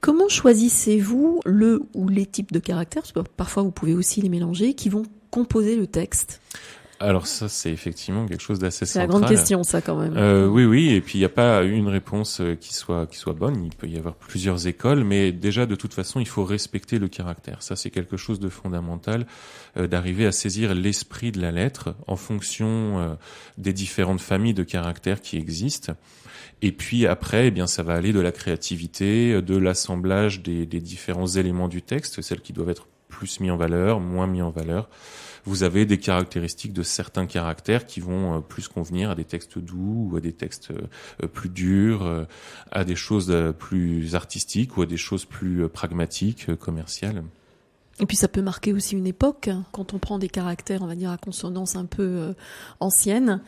Comment choisissez-vous le ou les types de caractères, parce que parfois vous pouvez aussi les mélanger, qui vont composer le texte? Alors ça, c'est effectivement quelque chose d'assez C'est la central. grande question, ça, quand même. Oui, et puis il n'y a pas une réponse qui soit bonne. Il peut y avoir plusieurs écoles, mais déjà de toute façon, il faut respecter le caractère. Ça, c'est quelque chose de fondamental, d'arriver à saisir l'esprit de la lettre en fonction des différentes familles de caractères qui existent. Et puis après, eh bien, ça va aller de la créativité, de l'assemblage des différents éléments du texte, celles qui doivent être plus mis en valeur, moins mis en valeur. Vous avez des caractéristiques de certains caractères qui vont plus convenir à des textes doux ou à des textes plus durs, à des choses plus artistiques ou à des choses plus pragmatiques, commerciales. Et puis ça peut marquer aussi une époque. Quand on prend des caractères, on va dire, à consonance un peu ancienne,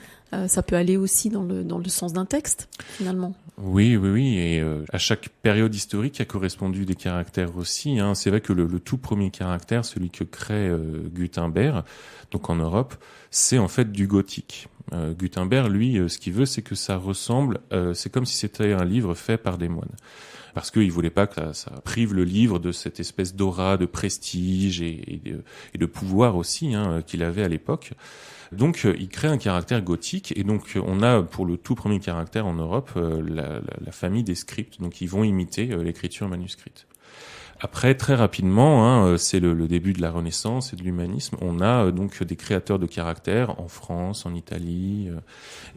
ça peut aller aussi dans le sens d'un texte, finalement. Oui, et à chaque période historique a correspondu des caractères aussi. Hein. C'est vrai que le tout premier caractère, celui que crée Gutenberg, donc en Europe, c'est en fait du gothique. Gutenberg, lui, ce qu'il veut, c'est que ça ressemble, c'est comme si c'était un livre fait par des moines. Parce qu'il voulait pas que ça prive le livre de cette espèce d'aura, de prestige et de pouvoir aussi qu'il avait à l'époque. Donc, il crée un caractère gothique, et donc on a pour le tout premier caractère en Europe la famille des scripts. Donc, ils vont imiter l'écriture manuscrite. Après, très rapidement, c'est le début de la Renaissance et de l'humanisme. On a donc des créateurs de caractères en France, en Italie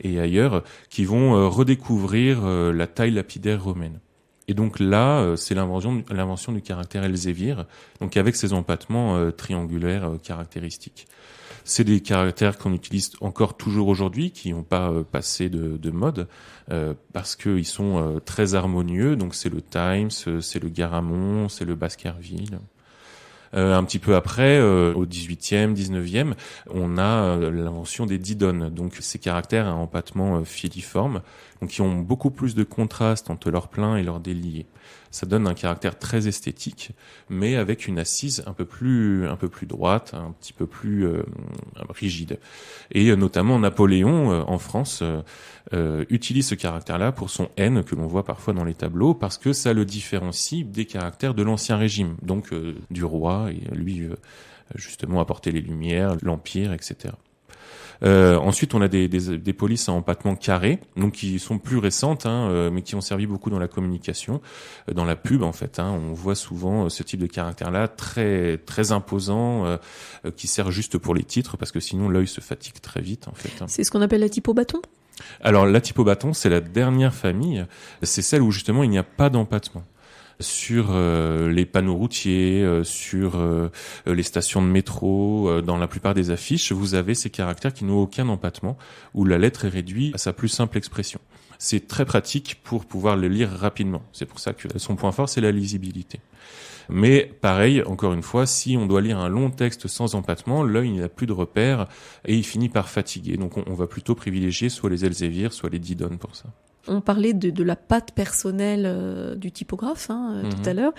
et ailleurs, qui vont redécouvrir la taille lapidaire romaine. Et donc là, c'est l'invention du caractère elzévir, donc avec ses empattements triangulaires caractéristiques. C'est des caractères qu'on utilise encore toujours aujourd'hui, qui n'ont pas passé de mode, parce qu'ils sont très harmonieux. Donc c'est le Times, c'est le Garamond, c'est le Baskerville. Un petit peu après, au 18e, 19e, on a l'invention des didones, donc ces caractères à empattement filiforme, donc qui ont beaucoup plus de contraste entre leur plein et leur délié. Ça donne un caractère très esthétique, mais avec une assise un peu plus droite, un petit peu plus rigide. Et notamment Napoléon, en France, utilise ce caractère-là pour son N que l'on voit parfois dans les tableaux, parce que ça le différencie des caractères de l'Ancien Régime, donc du roi, et lui justement apporter les Lumières, l'Empire, etc. Ensuite, on a des polices à empattement carré, donc qui sont plus récentes, mais qui ont servi beaucoup dans la communication, dans la pub en fait. On voit souvent ce type de caractère-là très très imposant, qui sert juste pour les titres, parce que sinon l'œil se fatigue très vite en fait. C'est ce qu'on appelle la type au bâton? Alors la type au bâton, c'est la dernière famille, c'est celle où justement il n'y a pas d'empattement. Sur les panneaux routiers, sur les stations de métro, dans la plupart des affiches, vous avez ces caractères qui n'ont aucun empattement, où la lettre est réduite à sa plus simple expression. C'est très pratique pour pouvoir le lire rapidement. C'est pour ça que son point fort, c'est la lisibilité. Mais pareil, encore une fois, si on doit lire un long texte sans empattement, l'œil n'a plus de repères et il finit par fatiguer. Donc on va plutôt privilégier soit les elzévirs, soit les didones pour ça. On parlait de la patte personnelle du typographe tout à l'heure.